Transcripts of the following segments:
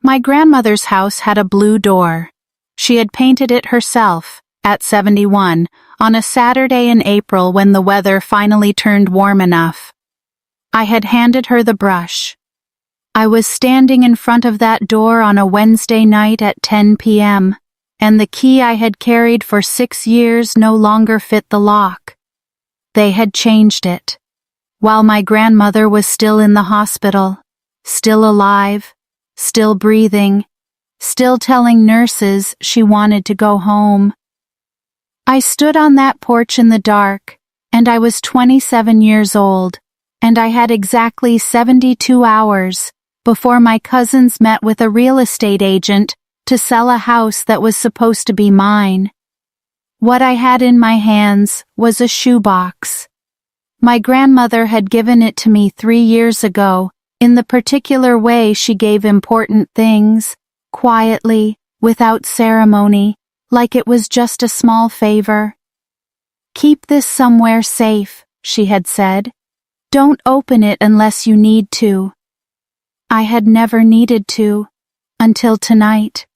My grandmother's house had a blue door. She had painted it herself, at 71, on a Saturday in April when the weather finally turned warm enough. I had handed her the brush. I was standing in front of that door on a Wednesday night at 10 p.m., and the key I had carried for 6 years no longer fit the lock. They had changed it. While my grandmother was still in the hospital, still alive, still breathing, still telling nurses she wanted to go home. I stood on that porch in the dark, and I was 27 years old, and I had exactly 72 hours before my cousins met with a real estate agent to sell a house that was supposed to be mine. What I had in my hands was a shoebox. My grandmother had given it to me 3 years ago, in the particular way she gave important things, quietly, without ceremony, like it was just a small favor. "Keep this somewhere safe," she had said. "Don't open it unless you need to." I had never needed to, until tonight.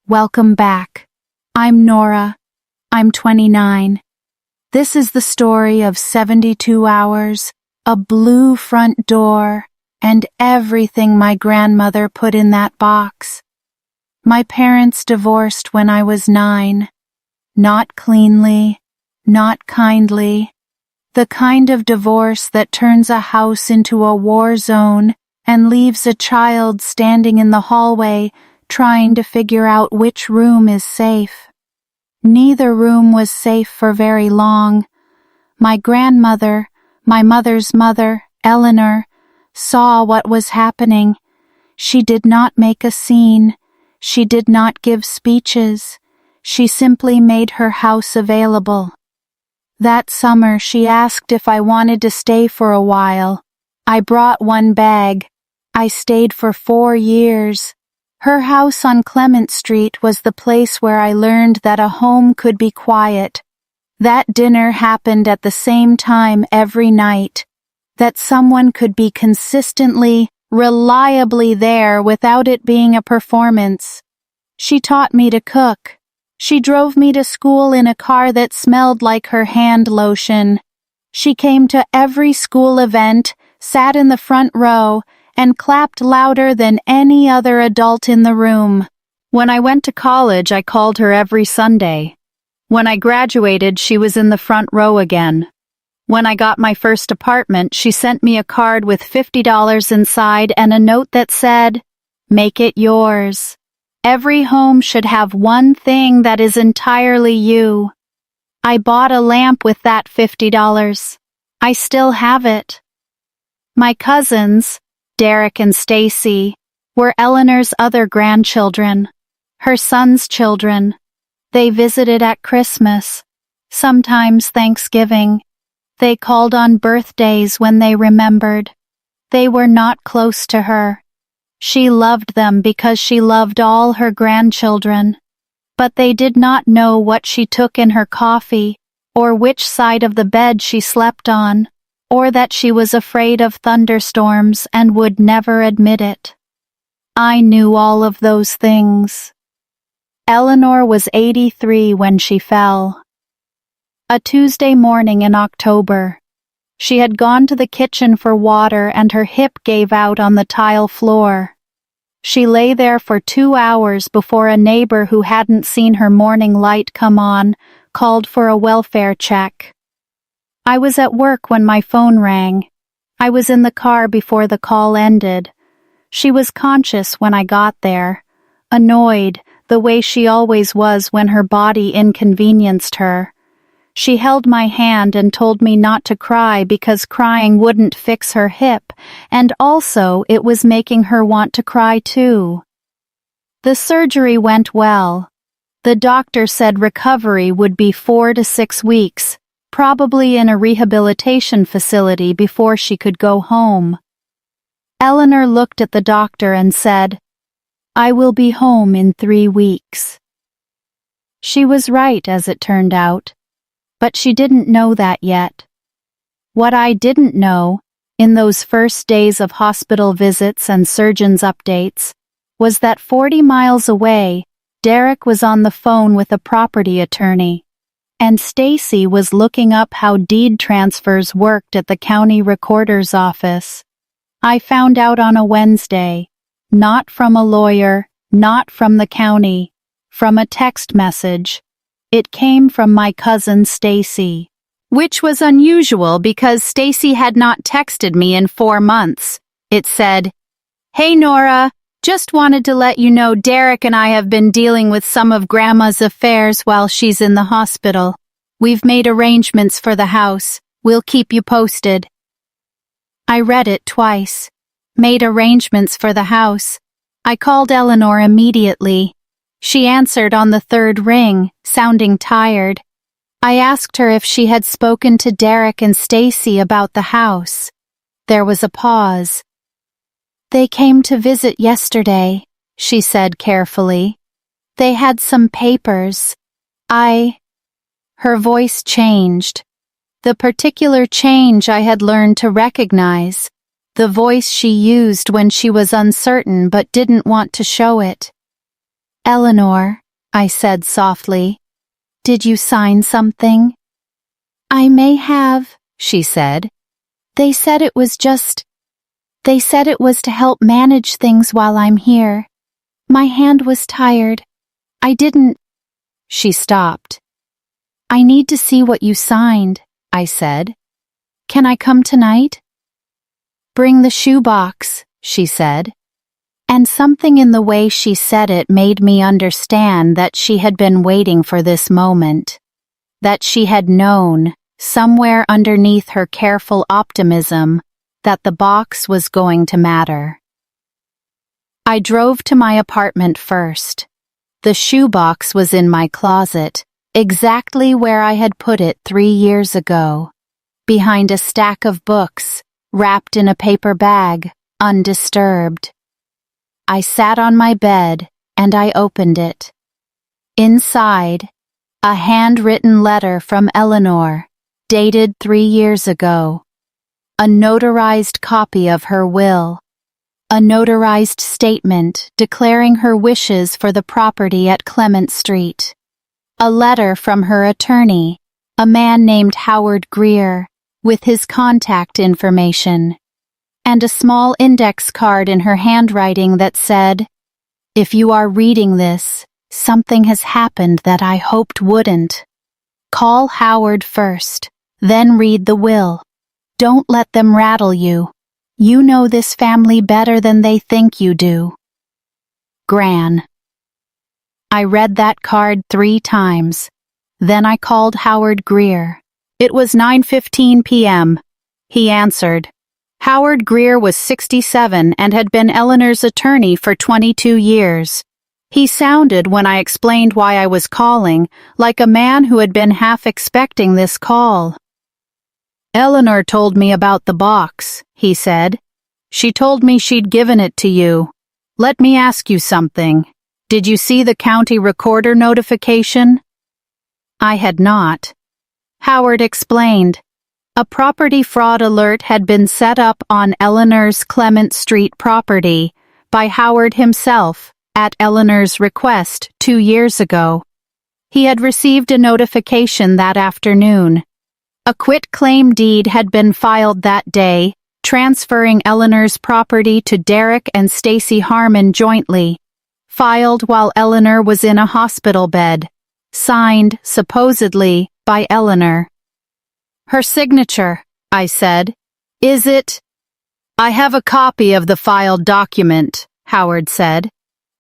Welcome back. I'm Nora. I'm 29. This is the story of 72 hours, a blue front door, and everything my grandmother put in that box. My parents divorced when I was 9. Not cleanly, not kindly. The kind of divorce that turns a house into a war zone and leaves a child standing in the hallway trying to figure out which room is safe. Neither room was safe for very long. My grandmother, my mother's mother, Eleanor, saw what was happening. She did not make a scene. She did not give speeches. She simply made her house available. That summer she asked if I wanted to stay for a while. I brought one bag. I stayed for 4 years. Her house on Clement Street was the place where I learned that a home could be quiet. That dinner happened at the same time every night. That someone could be consistently, reliably there without it being a performance. She taught me to cook. She drove me to school in a car that smelled like her hand lotion. She came to every school event, sat in the front row, and clapped louder than any other adult in the room. When I went to college, I called her every Sunday. When I graduated, she was in the front row again. When I got my first apartment, she sent me a card with $50 inside and a note that said, "Make it yours. Every home should have one thing that is entirely you." I bought a lamp with that $50. I still have it. My cousins, Derek and Stacy, were Eleanor's other grandchildren, her son's children. They visited at Christmas, sometimes Thanksgiving. They called on birthdays when they remembered. They were not close to her. She loved them because she loved all her grandchildren. But they did not know what she took in her coffee, or which side of the bed she slept on, or that she was afraid of thunderstorms and would never admit it. I knew all of those things. Eleanor was 83 when she fell. A Tuesday morning in October. She had gone to the kitchen for water and her hip gave out on the tile floor. She lay there for 2 hours before a neighbor who hadn't seen her morning light come on called for a welfare check. I was at work when my phone rang. I was in the car before the call ended. She was conscious when I got there, annoyed, the way she always was when her body inconvenienced her. She held my hand and told me not to cry because crying wouldn't fix her hip, and also it was making her want to cry too. The surgery went well. The doctor said recovery would be 4 to 6 weeks, probably in a rehabilitation facility before she could go home. Eleanor looked at the doctor and said, "I will be home in 3 weeks." She was right, as it turned out. But she didn't know that yet. What I didn't know, in those first days of hospital visits and surgeons' updates, was that 40 miles away, Derek was on the phone with a property attorney, and Stacy was looking up how deed transfers worked at the county recorder's office. I found out on a Wednesday, not from a lawyer, not from the county, from a text message. It came from my cousin Stacy, which was unusual because Stacy had not texted me in 4 months. It said, "Hey Nora, just wanted to let you know Derek and I have been dealing with some of Grandma's affairs while she's in the hospital. We've made arrangements for the house. We'll keep you posted." I read it twice. Made arrangements for the house. I called Eleanor immediately. She answered on the 3rd ring, sounding tired. I asked her if she had spoken to Derek and Stacy about the house. There was a pause. "They came to visit yesterday," she said carefully. "They had some papers. Her voice changed. The particular change I had learned to recognize. The voice she used when she was uncertain but didn't want to show it. "Eleanor," I said softly, "did you sign something?" "I may have," she said. They said it was to help manage things while I'm here. My hand was tired. I didn't—" She stopped. "I need to see what you signed," I said. "Can I come tonight?" "Bring the shoebox," she said. And something in the way she said it made me understand that she had been waiting for this moment. That she had known, somewhere underneath her careful optimism, that the box was going to matter. I drove to my apartment first. The shoebox was in my closet, exactly where I had put it 3 years ago, behind a stack of books, wrapped in a paper bag, undisturbed. I sat on my bed and I opened it. Inside, a handwritten letter from Eleanor, dated 3 years ago. A notarized copy of her will. A notarized statement declaring her wishes for the property at Clement Street. A letter from her attorney, a man named Howard Greer, with his contact information. And a small index card in her handwriting that said, "If you are reading this, something has happened that I hoped wouldn't. Call Howard first, then read the will. Don't let them rattle you. You know this family better than they think you do. Gran." I read that card 3 times. Then I called Howard Greer. It was 9:15 p.m. He answered. Howard Greer was 67 and had been Eleanor's attorney for 22 years. He sounded, when I explained why I was calling, like a man who had been half expecting this call. "Eleanor told me about the box," he said. "She told me she'd given it to you. Let me ask you something. Did you see the county recorder notification?" I had not. Howard explained. A property fraud alert had been set up on Eleanor's Clement Street property by Howard himself at Eleanor's request 2 years ago. He had received a notification that afternoon. A quitclaim deed had been filed that day, transferring Eleanor's property to Derek and Stacy Harmon jointly, filed while Eleanor was in a hospital bed, signed, supposedly, by Eleanor. "Her signature," I said. "Is it?" "I have a copy of the filed document," Howard said,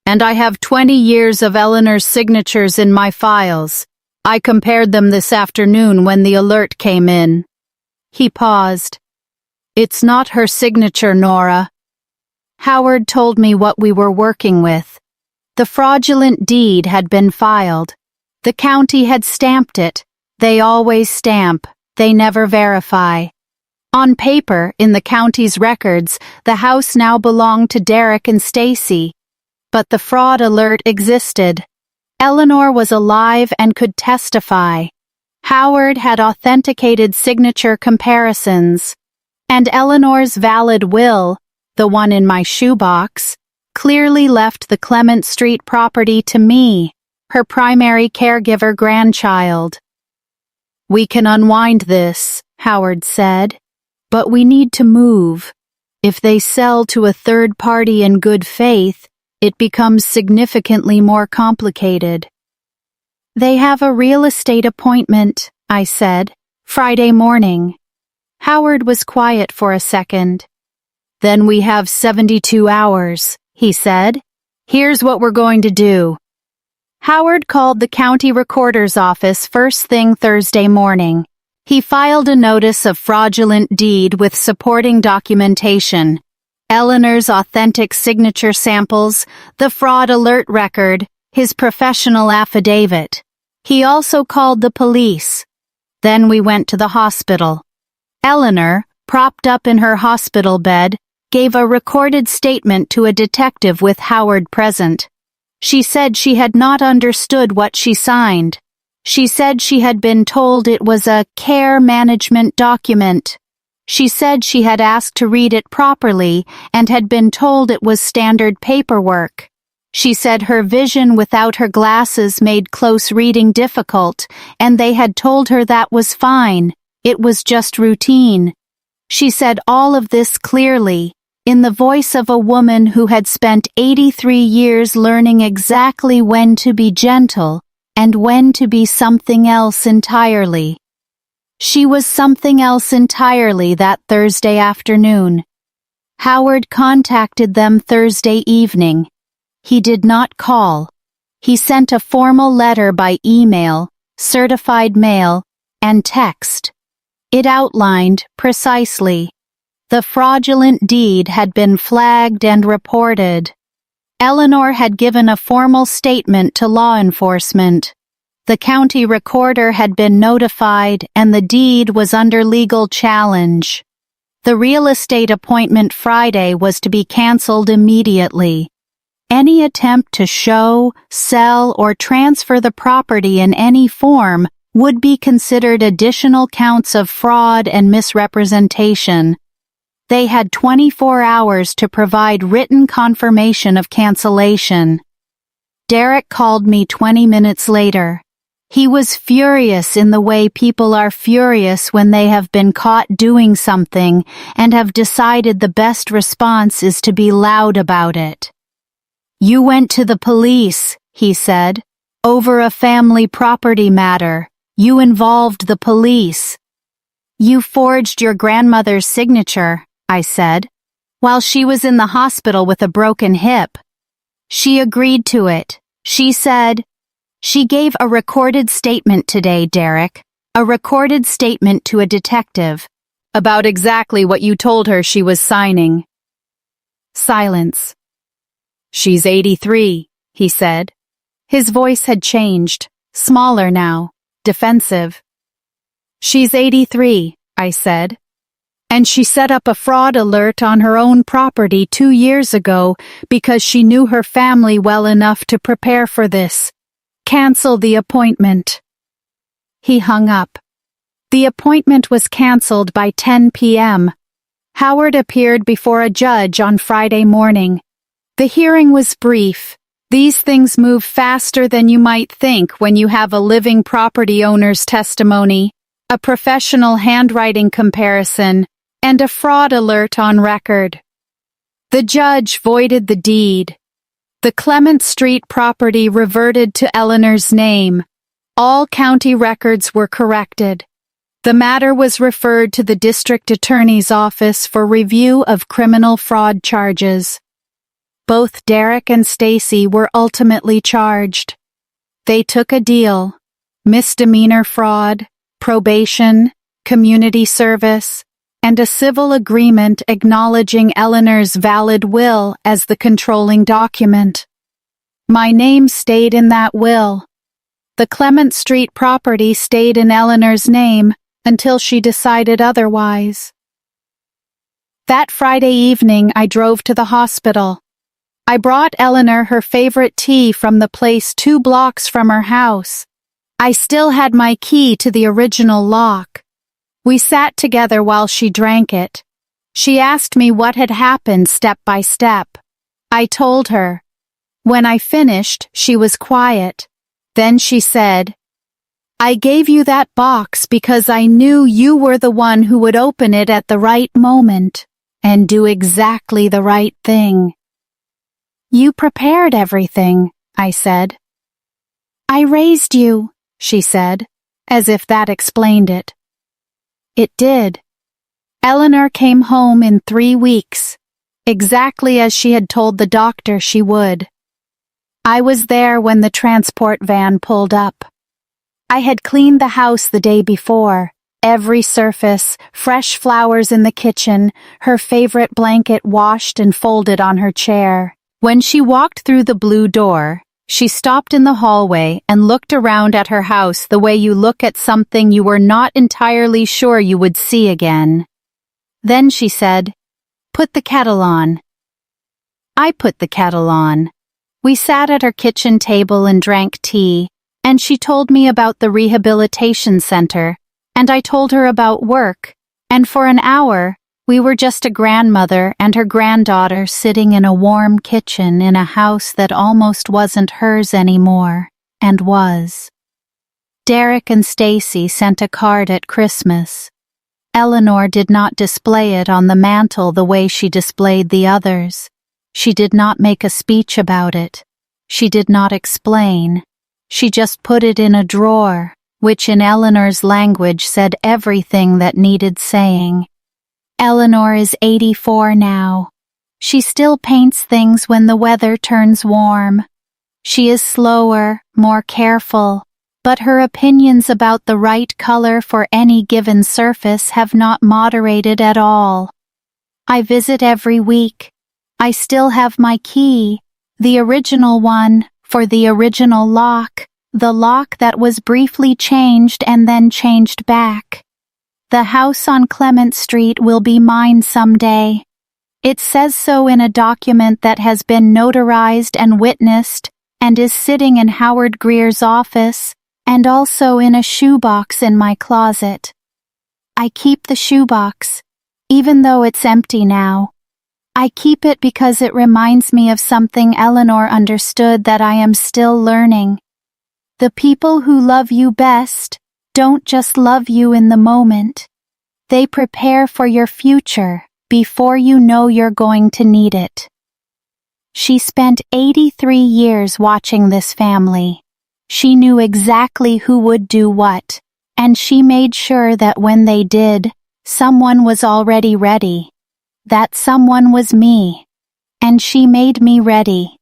"and I have 20 years of Eleanor's signatures in my files. I compared them this afternoon when the alert came in." He paused. "It's not her signature, Nora." Howard told me what we were working with. The fraudulent deed had been filed. The county had stamped it. They always stamp. They never verify. On paper, in the county's records, the house now belonged to Derek and Stacy. But the fraud alert existed. Eleanor was alive and could testify. Howard had authenticated signature comparisons. And Eleanor's valid will, the one in my shoebox, clearly left the Clement Street property to me, her primary caregiver grandchild. "We can unwind this," Howard said, "but we need to move. If they sell to a third party in good faith, it becomes significantly more complicated." "They have a real estate appointment," I said, "Friday morning." Howard was quiet for a second. "Then we have 72 hours, he said. "Here's what we're going to do." Howard called the county recorder's office first thing Thursday morning. He filed a notice of fraudulent deed with supporting documentation, Eleanor's authentic signature samples, the fraud alert record, his professional affidavit. He also called the police. Then we went to the hospital. Eleanor, propped up in her hospital bed, gave a recorded statement to a detective with Howard present. She said she had not understood what she signed. She said she had been told it was a care management document. She said she had asked to read it properly and had been told it was standard paperwork. She said her vision without her glasses made close reading difficult, and they had told her that was fine. It was just routine. She said all of this clearly, in the voice of a woman who had spent 83 years learning exactly when to be gentle and when to be something else entirely. She was something else entirely that Thursday afternoon. Howard contacted them Thursday evening. He did not call. He sent a formal letter by email, certified mail, and text. It outlined, precisely, the fraudulent deed had been flagged and reported. Eleanor had given a formal statement to law enforcement. The county recorder had been notified and the deed was under legal challenge. The real estate appointment Friday was to be canceled immediately. Any attempt to show, sell, or transfer the property in any form would be considered additional counts of fraud and misrepresentation. They had 24 hours to provide written confirmation of cancellation. Derek called me 20 minutes later. He was furious in the way people are furious when they have been caught doing something and have decided the best response is to be loud about it. "You went to the police," he said, "over a family property matter. You involved the police." "You forged your grandmother's signature," I said, "while she was in the hospital with a broken hip." She agreed to it. She said, "She gave a recorded statement today, Derek, a recorded statement to a detective, about exactly what you told her she was signing." Silence. "She's 83, he said. His voice had changed, smaller now, defensive. "She's 83, I said. And she set up a fraud alert on her own property 2 years ago because she knew her family well enough to prepare for this. Cancel the appointment." He hung up. The appointment was canceled by 10 p.m. Howard appeared before a judge on Friday morning. The hearing was brief. These things move faster than you might think when you have a living property owner's testimony, a professional handwriting comparison, and a fraud alert on record. The judge voided the deed. The Clement Street property reverted to Eleanor's name. All county records were corrected. The matter was referred to the district attorney's office for review of criminal fraud charges. Both Derek and Stacy were ultimately charged. They took a deal: misdemeanor fraud, probation, community service, and a civil agreement acknowledging Eleanor's valid will as the controlling document. My name stayed in that will. The Clement Street property stayed in Eleanor's name until she decided otherwise. That Friday evening, I drove to the hospital. I brought Eleanor her favorite tea from the place 2 blocks from her house. I still had my key to the original lock. We sat together while she drank it. She asked me what had happened step by step. I told her. When I finished, she was quiet. Then she said, I gave you that box because I knew you were the one who would open it at the right moment and do exactly the right thing. You prepared everything, I said. I raised you, she said, as if that explained it. It did. Eleanor came home in 3 weeks, exactly as she had told the doctor she would. I was there when the transport van pulled up. I had cleaned the house the day before, every surface, fresh flowers in the kitchen, her favorite blanket washed and folded on her chair. When she walked through the blue door, she stopped in the hallway and looked around at her house the way you look at something you were not entirely sure you would see again. Then she said, "Put the kettle on." I put the kettle on. We sat at her kitchen table and drank tea, and she told me about the rehabilitation center, and I told her about work, and for an hour, we were just a grandmother and her granddaughter sitting in a warm kitchen in a house that almost wasn't hers anymore, and was. Derek and Stacy sent a card at Christmas. Eleanor did not display it on the mantel the way she displayed the others. She did not make a speech about it. She did not explain. She just put it in a drawer, which in Eleanor's language said everything that needed saying. Eleanor is 84 now. She still paints things when the weather turns warm. She is slower, more careful, but her opinions about the right color for any given surface have not moderated at all. I visit every week. I still have my key, the original one, for the original lock, the lock that was briefly changed and then changed back. The house on Clement Street will be mine someday. It says so in a document that has been notarized and witnessed and is sitting in Howard Greer's office and also in a shoebox in my closet. I keep the shoebox, even though it's empty now. I keep it because it reminds me of something Eleanor understood that I am still learning. The people who love you best don't just love you in the moment. They prepare for your future before you know you're going to need it. She spent 83 years watching this family. She knew exactly who would do what, and she made sure that when they did, someone was already ready. That someone was me, and she made me ready.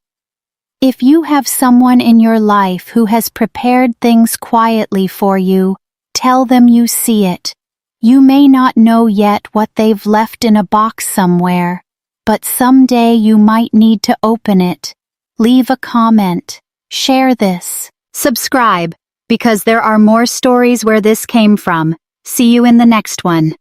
If you have someone in your life who has prepared things quietly for you, tell them you see it. You may not know yet what they've left in a box somewhere, but someday you might need to open it. Leave a comment. Share this. Subscribe, because there are more stories where this came from. See you in the next one.